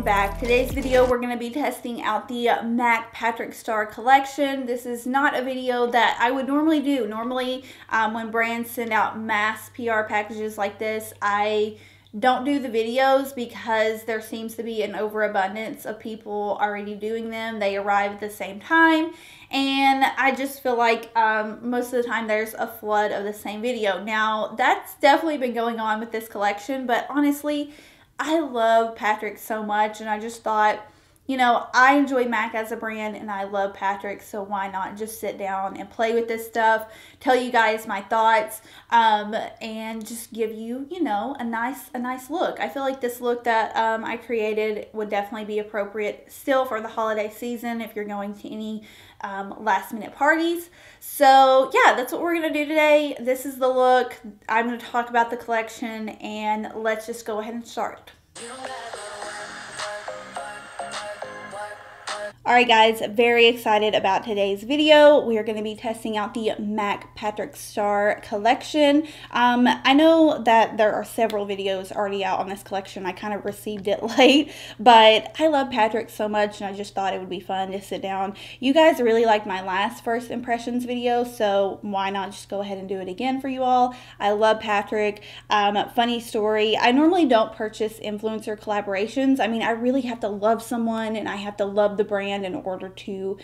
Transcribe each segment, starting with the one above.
back. Today's video we're going to be testing out the MAC Patrick Starrr collection. This is not a video that I would normally do. Normally when brands send out mass PR packages like this, I don't do the videos because there seems to be an overabundance of people already doing them. They arrive at the same time, and I just feel like most of the time there's a flood of the same video. Now, that's definitely been going on with this collection, but honestly, I love Patrick so much, and I just thought, you know, I enjoy MAC as a brand and I love Patrick, so why not just sit down and play with this stuff, tell you guys my thoughts, and just give you, you know, a nice look. I feel like this look that I created would definitely be appropriate still for the holiday season if you're going to any last minute parties. So yeah, that's what we're going to do today. This is the look. I'm going to talk about the collection, and let's just go ahead and start. Alright guys, very excited about today's video. We are going to be testing out the MAC Patrick Starrr collection. I know that there are several videos already out on this collection. I kind of received it late, but I love Patrick so much and I just thought it would be fun to sit down. You guys really liked my last first impressions video, so why not just go ahead and do it again for you all. I love Patrick. Funny story, I normally don't purchase influencer collaborations. I mean, I really have to love someone and I have to love the brand in order to,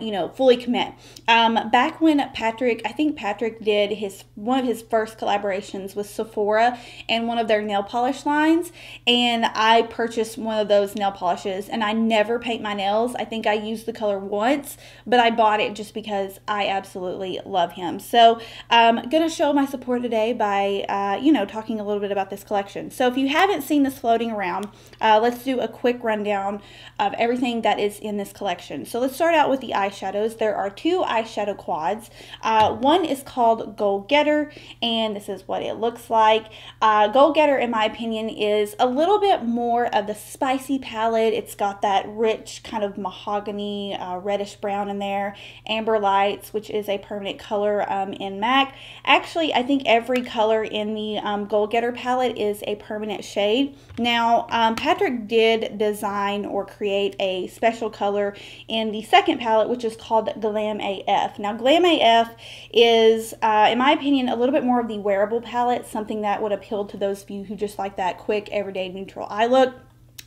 you know, fully commit. Back when Patrick, I think Patrick did one of his first collaborations with Sephora and one of their nail polish lines, and I purchased one of those nail polishes, and I never paint my nails. I think I used the color once, but I bought it just because I absolutely love him. So I'm gonna show my support today by, you know, talking a little bit about this collection. So if you haven't seen this floating around, let's do a quick rundown of everything that is in this collection. So let's start out with the eyeshadows. There are two eyeshadow quads. One is called Goal Getter, and this is what it looks like. Goal Getter, in my opinion, is a little bit more of the spicy palette. It's got that rich kind of mahogany reddish brown in there. Amber Lights, which is a permanent color in MAC. Actually, I think every color in the Goal Getter palette is a permanent shade. Now, Patrick did design or create a special color in the second palette, which is called Glam AF. Now, Glam AF is, in my opinion, a little bit more of the wearable palette, something that would appeal to those of you who just like that quick, everyday, neutral eye look.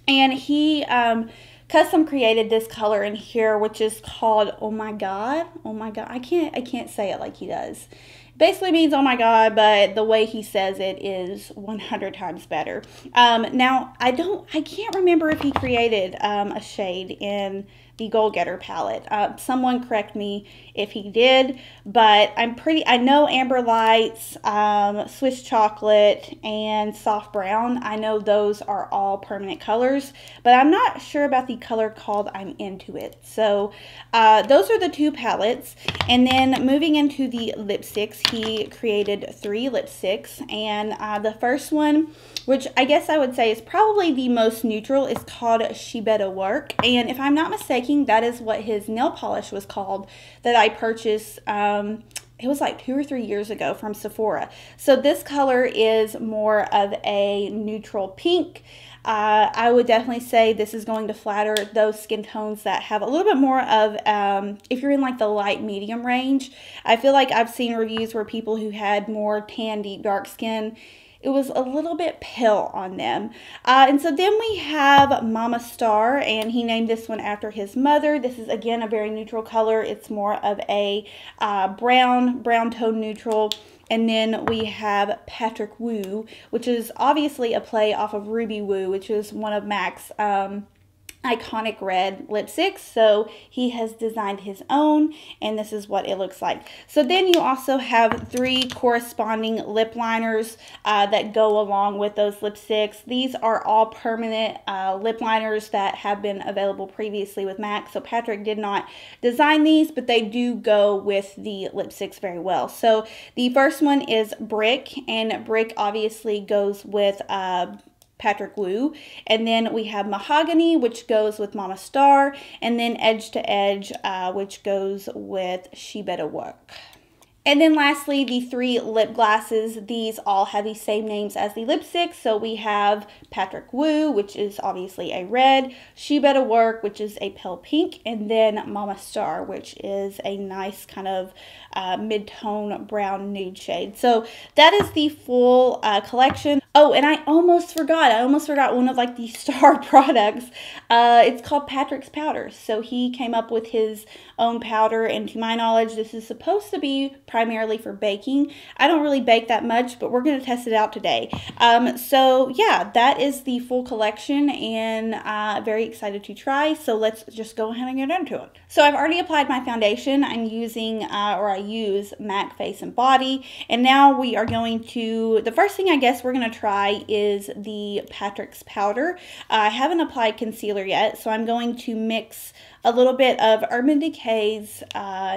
And he custom created this color in here, which is called Oh My God. Oh My God. I can't say it like he does. Basically means oh my god, but the way he says it is 100 times better. Now, I can't remember if he created a shade in the Goal Getter palette. Someone correct me if he did, but I know Amber Lights, Swiss Chocolate, and Soft Brown. I know those are all permanent colors, but I'm not sure about the color called I'm Into It. So those are the two palettes. And then moving into the lipsticks, he created 3 lipsticks, and the first one, which I guess I would say is probably the most neutral, is called She Better Work. And if I'm not mistaken, that is what his nail polish was called that I purchased, it was like 2 or 3 years ago from Sephora. So this color is more of a neutral pink. I would definitely say this is going to flatter those skin tones that have a little bit more of, if you're in like the light medium range. I feel like I've seen reviews where people who had more tan, deep, dark skin, it was a little bit pale on them. And so then we have Mama Starrr, and he named this one after his mother. This is, again, a very neutral color. It's more of a brown tone neutral. And then we have Patrick Woo, which is obviously a play off of Ruby Woo, which is one of MAC's iconic red lipsticks. So he has designed his own, and this is what it looks like. So then you also have 3 corresponding lip liners that go along with those lipsticks. These are all permanent lip liners that have been available previously with MAC. So Patrick did not design these, but they do go with the lipsticks very well. So the first one is Brick, and Brick obviously goes with Patrick Woo. And then we have Mahogany, which goes with Mama Starrr, and then Edge to Edge, which goes with She Better Work. And then lastly, the 3 lip glosses. These all have the same names as the lipstick. So we have Patrick Woo, which is obviously a red, She Better Work, which is a pale pink, and then Mama Starrr, which is a nice kind of mid-tone brown nude shade. So that is the full collection. Oh, and I almost forgot one of like the Starrr products. It's called Patrick's Powder. So he came up with his own powder, and to my knowledge, this is supposed to be primarily for baking. I don't really bake that much, but we're going to test it out today. So yeah, that is the full collection, and very excited to try. So let's just go ahead and get into it. So I've already applied my foundation. I'm using, I use MAC Face and Body, and now we are going to, the first thing I guess we're going to try is the Patrick's Powder. I haven't applied concealer yet, so I'm going to mix a little bit of Urban Decay's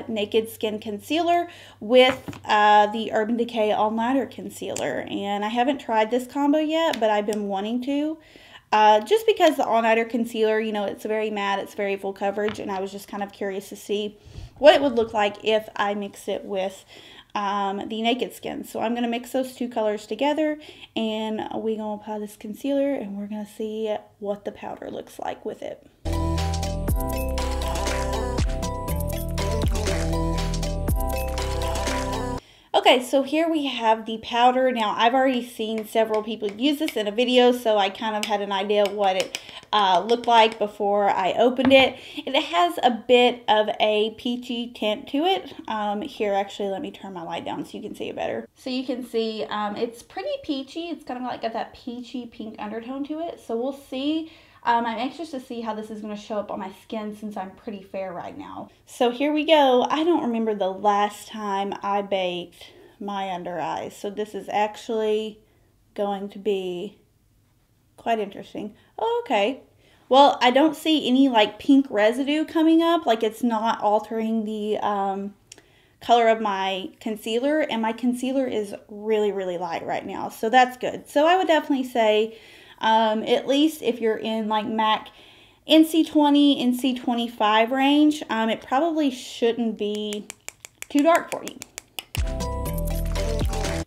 Naked Skin Concealer with the Urban Decay All Nighter Concealer. And I haven't tried this combo yet, but I've been wanting to. Just because the All Nighter Concealer, you know, it's very matte, it's very full coverage, and I was just kind of curious to see what it would look like if I mixed it with the Naked Skin. So I'm going to mix those 2 colors together, and we're going to apply this concealer, and we're going to see what the powder looks like with it. Okay, so here we have the powder. Now, I've already seen several people use this in a video, so I kind of had an idea what it looked like before I opened it. And it has a bit of a peachy tint to it. Here, actually, let me turn my light down so you can see it better. So you can see it's pretty peachy. It's kind of like got that peachy pink undertone to it. So we'll see. I'm anxious to see how this is going to show up on my skin since I'm pretty fair right now. So here we go. I don't remember the last time I baked my under eyes. So this is actually going to be quite interesting. Oh, okay. Well, I don't see any like pink residue coming up. Like it's not altering the color of my concealer. And my concealer is really, really light right now. So that's good. So I would definitely say at least if you're in like MAC NC20, NC25 range, it probably shouldn't be too dark for you.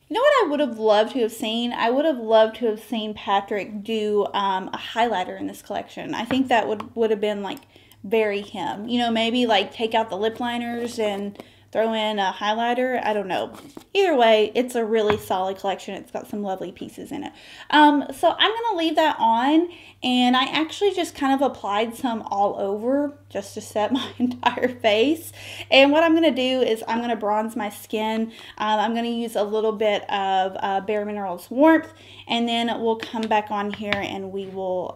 You know what I would have loved to have seen? I would have loved to have seen Patrick do a highlighter in this collection. I think that would have been like very him. You know, maybe like take out the lip liners and throw in a highlighter. I don't know. Either way, it's a really solid collection. It's got some lovely pieces in it. So I'm going to leave that on, and I actually just kind of applied some all over just to set my entire face. And what I'm going to do is I'm going to bronze my skin. I'm going to use a little bit of bareMinerals Warmth, and then we'll come back on here and we will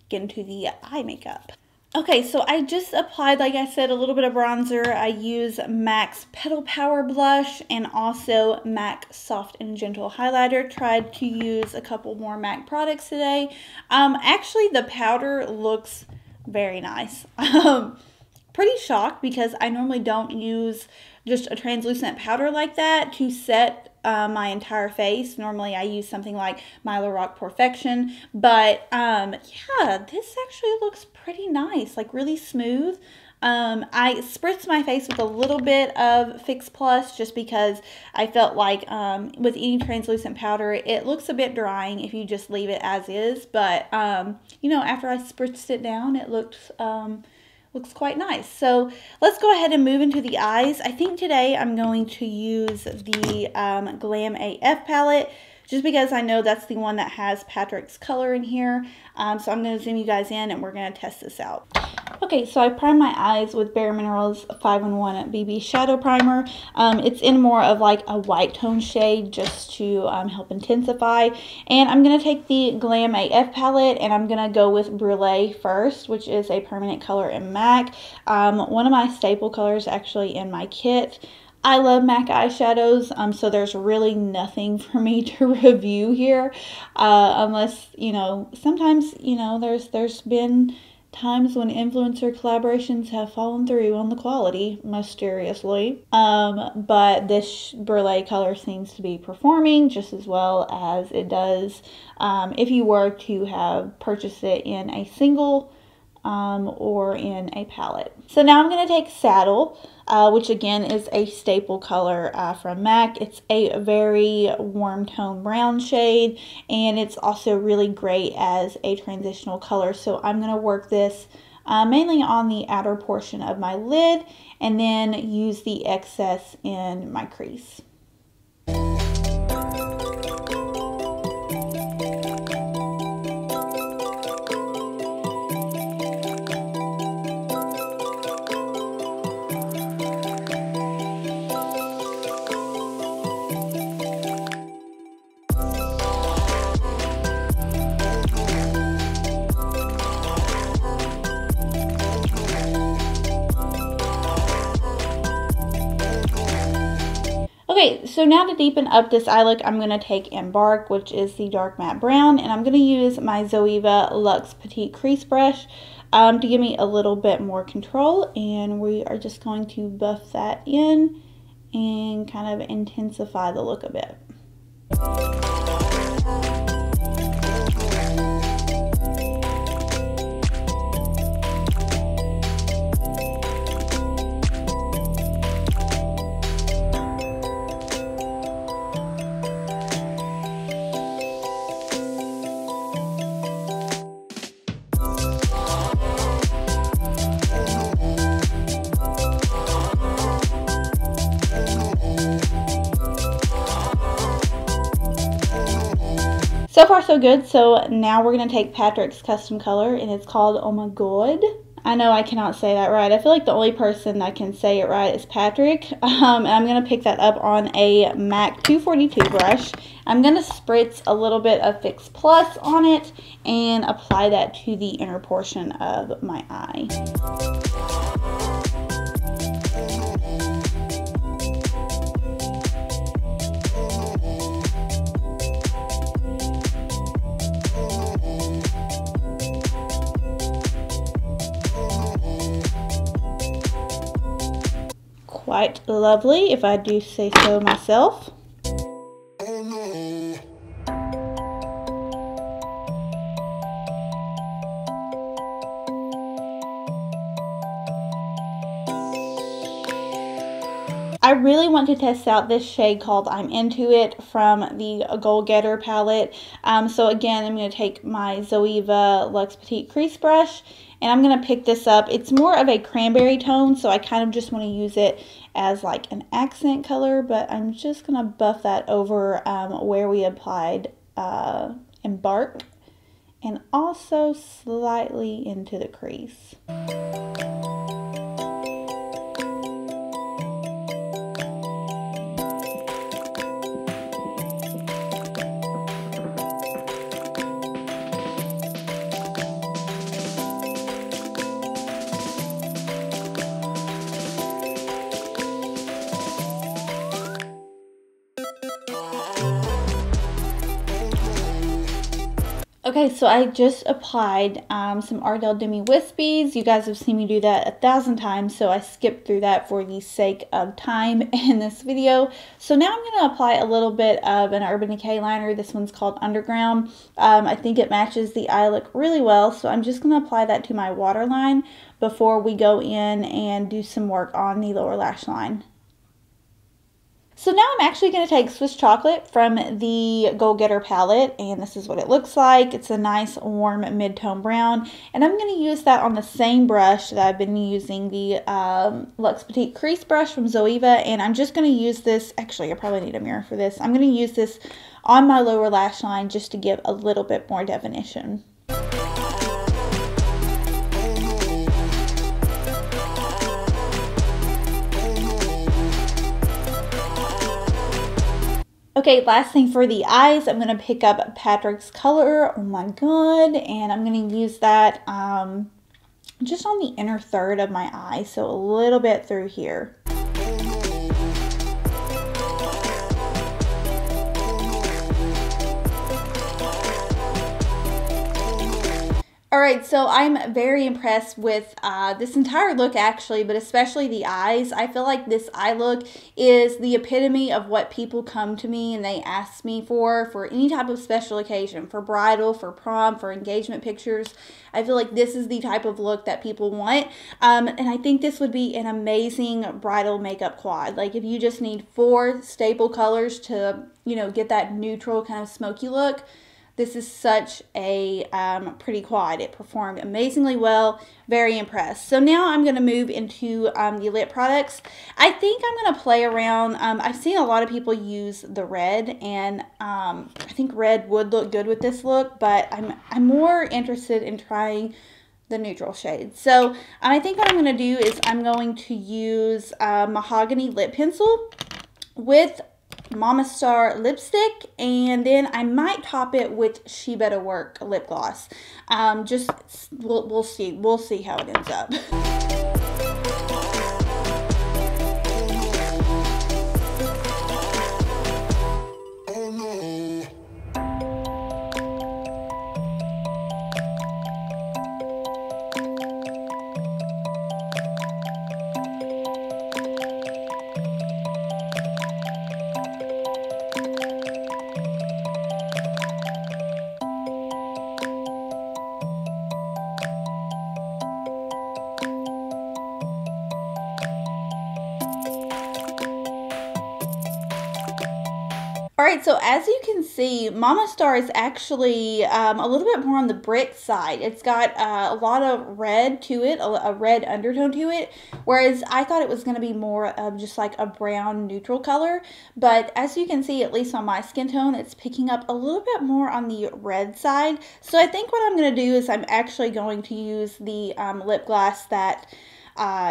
get into the eye makeup. Okay, so I just applied, like I said, a little bit of bronzer. I use MAC's Petal Power Blush and also MAC Soft and Gentle Highlighter. Tried to use a couple more MAC products today. Actually, the powder looks very nice. Pretty shocked because I normally don't use just a translucent powder like that to set my entire face. Normally I use something like Milo Rock Perfection, but yeah, this actually looks pretty nice, like really smooth. I spritzed my face with a little bit of Fix Plus just because I felt like with any translucent powder, it looks a bit drying if you just leave it as is, but you know, after I spritzed it down, it looks quite nice. So let's go ahead and move into the eyes. I think today I'm going to use the Glam AF palette just because I know that's the one that has Patrick's color in here. So I'm going to zoom you guys in and we're going to test this out. Okay, so I primed my eyes with bareMinerals 5-in-1 BB Shadow Primer. It's in more of like a white tone shade just to help intensify. And I'm going to take the Glam AF palette and I'm going to go with Brulee first, which is a permanent color in MAC. One of my staple colors actually in my kit. I love MAC eyeshadows, so there's really nothing for me to review here. Unless, you know, sometimes, you know, there's been times when influencer collaborations have fallen through on the quality, mysteriously. But this Brulee color seems to be performing just as well as it does if you were to have purchased it in a single or in a palette. So now I'm going to take Saddle, which again is a staple color from MAC. It's a very warm tone brown shade, and it's also really great as a transitional color. So I'm going to work this mainly on the outer portion of my lid and then use the excess in my crease. Okay, so now to deepen up this eye look, I'm going to take Embark, which is the dark matte brown, and I'm going to use my Zoeva Luxe Petite Crease Brush to give me a little bit more control, and we are just going to buff that in and kind of intensify the look a bit. So far so good. So now we're going to take Patrick's custom color, and it's called Oh My God. I know I cannot say that right. I feel like the only person that can say it right is Patrick. And I'm going to pick that up on a MAC 242 brush. I'm going to spritz a little bit of Fix Plus on it and apply that to the inner portion of my eye. Quite lovely, if I do say so myself. I really want to test out this shade called I'm Into It from the Goal Getter palette. So again, I'm going to take my Zoeva Luxe Petite Crease Brush, and I'm going to pick this up. It's more of a cranberry tone, so I kind of just want to use it as like an accent color, but I'm just going to buff that over where we applied Embark, and also slightly into the crease. Okay, so I just applied some Ardell Demi Wispies. You guys have seen me do that 1,000 times, so I skipped through that for the sake of time in this video. So now I'm going to apply a little bit of an Urban Decay liner. This one's called Underground. I think it matches the eye look really well, so I'm just going to apply that to my waterline before we go in and do some work on the lower lash line. So now I'm actually going to take Swiss Chocolate from the Goal Getter palette, and this is what it looks like. It's a nice warm mid-tone brown, and I'm going to use that on the same brush that I've been using, the Luxe Petite Crease brush from Zoeva, and I'm just going to use this. Actually, I probably need a mirror for this. I'm going to use this on my lower lash line just to give a little bit more definition. Okay, last thing for the eyes, I'm going to pick up Patrick's color, Oh My God, and I'm going to use that just on the inner third of my eye, so a little bit through here. All right, so I'm very impressed with this entire look actually, but especially the eyes. I feel like this eye look is the epitome of what people come to me and they ask me for any type of special occasion, for bridal, for prom, for engagement pictures. I feel like this is the type of look that people want, and I think this would be an amazing bridal makeup quad. Like if you just need 4 staple colors to, you know, get that neutral kind of smoky look, this is such a pretty quad. It performed amazingly well. Very impressed. So now I'm going to move into the lip products. I think I'm going to play around. I've seen a lot of people use the red, and I think red would look good with this look, but I'm more interested in trying the neutral shade. So I think what I'm going to do is I'm going to use Mahogany Lip Pencil with Mama Starrr lipstick, and then I might top it with She Better Work lip gloss. We'll see how it ends up. Alright, so as you can see, Mama Starrr is actually a little bit more on the brick side. It's got a lot of red to it, a red undertone to it, whereas I thought it was going to be more of just like a brown neutral color. But as you can see, at least on my skin tone, it's picking up a little bit more on the red side. So I think what I'm going to do is I'm actually going to use the lip gloss that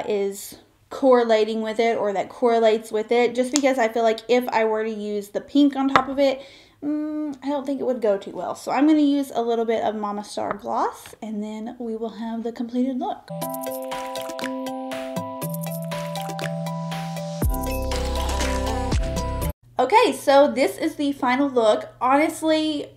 is correlating with it, or that correlates with it, just because I feel like if I were to use the pink on top of it, I don't think it would go too well. So I'm going to use a little bit of Mama Starrr gloss, and then we will have the completed look. Okay, so this is the final look. Honestly,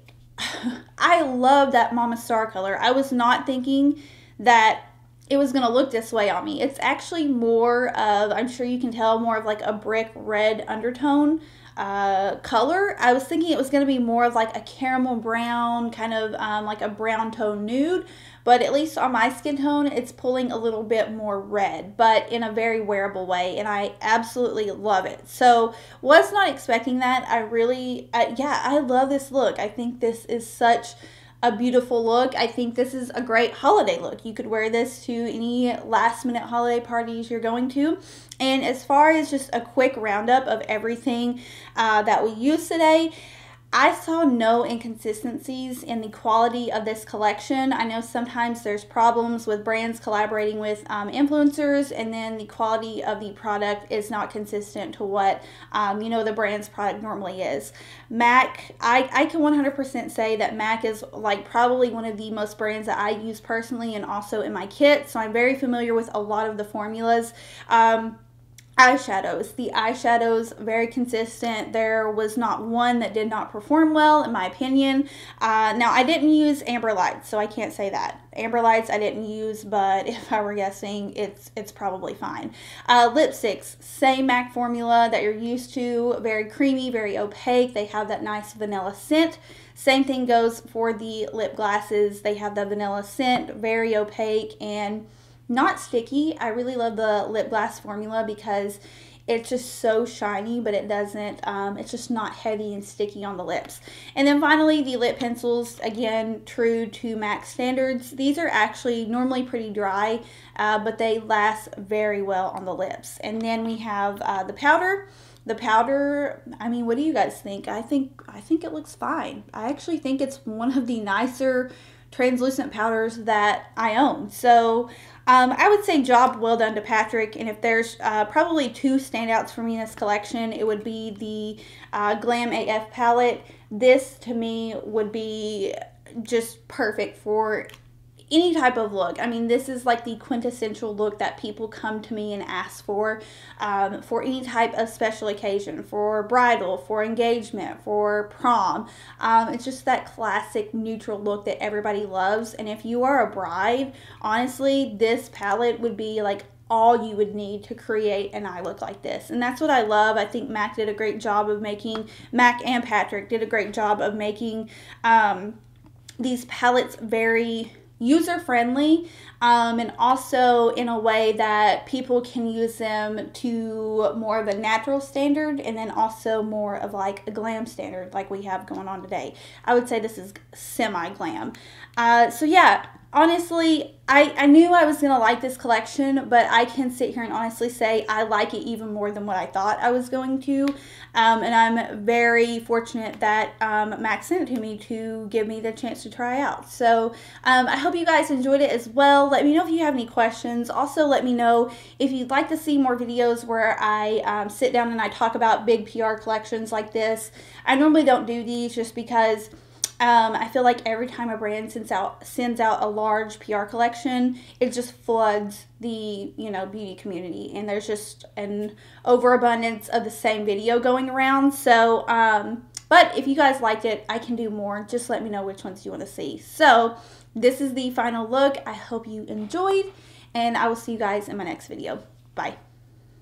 I love that Mama Starrr color. I was not thinking that it was going to look this way on me. It's actually more of, I'm sure you can tell, more of like a brick red undertone color. I was thinking it was going to be more of like a caramel brown, kind of like a brown tone nude, but at least on my skin tone, it's pulling a little bit more red, but in a very wearable way, and I absolutely love it. So was not expecting that. I really, yeah, I love this look. I think this is such a beautiful look. I think this is a great holiday look. You could wear this to any last minute holiday parties you're going to. And as far as just a quick roundup of everything that we used today, I saw no inconsistencies in the quality of this collection. I know sometimes there's problems with brands collaborating with influencers, and then the quality of the product is not consistent to what you know, the brand's product normally is. MAC, I can 100% say that MAC is like probably one of the most brands that I use personally and also in my kit, so I'm very familiar with a lot of the formulas. Eyeshadows. The eyeshadows, very consistent. There was not one that did not perform well, in my opinion. Now, I didn't use Amber Lights, so I can't say that. Amber Lights I didn't use, but if I were guessing, it's probably fine. Lipsticks, same MAC formula that you're used to. Very creamy, very opaque. They have that nice vanilla scent. Same thing goes for the lip glosses. They have the vanilla scent, very opaque and not sticky. I really love the lip gloss formula because it's just so shiny, but it doesn't, it's just not heavy and sticky on the lips. And then finally, the lip pencils, again, true to MAC standards. These are actually normally pretty dry, but they last very well on the lips. And then we have the powder. The powder, I mean, what do you guys think? I think it looks fine. I actually think it's one of the nicer translucent powders that I own. So I would say job well done to Patrick, and if there's probably 2 standouts for me in this collection, it would be the Glam AF palette. This to me would be just perfect for any type of look. I mean, this is like the quintessential look that people come to me and ask for any type of special occasion, for bridal, for engagement, for prom. It's just that classic neutral look that everybody loves. And if you are a bride, honestly, this palette would be like all you would need to create an eye look like this. And that's what I love. I think Mac did a great job of making, Mac and Patrick did a great job of making these palettes very user-friendly, and also in a way that people can use them to more of a natural standard, and then also more of like a glam standard like we have going on today. I would say this is semi-glam. So yeah, honestly, I knew I was going to like this collection, but I can sit here and honestly say I like it even more than what I thought I was going to. And I'm very fortunate that Max sent it to me to give me the chance to try out. So I hope you guys enjoyed it as well. Let me know if you have any questions. Also, let me know if you'd like to see more videos where I sit down and I talk about big PR collections like this. I normally don't do these just because I feel like every time a brand sends out a large PR collection, it just floods the, you know, beauty community, and there's just an overabundance of the same video going around. So, but if you guys liked it, I can do more. Just let me know which ones you want to see. So, this is the final look. I hope you enjoyed, and I will see you guys in my next video. Bye.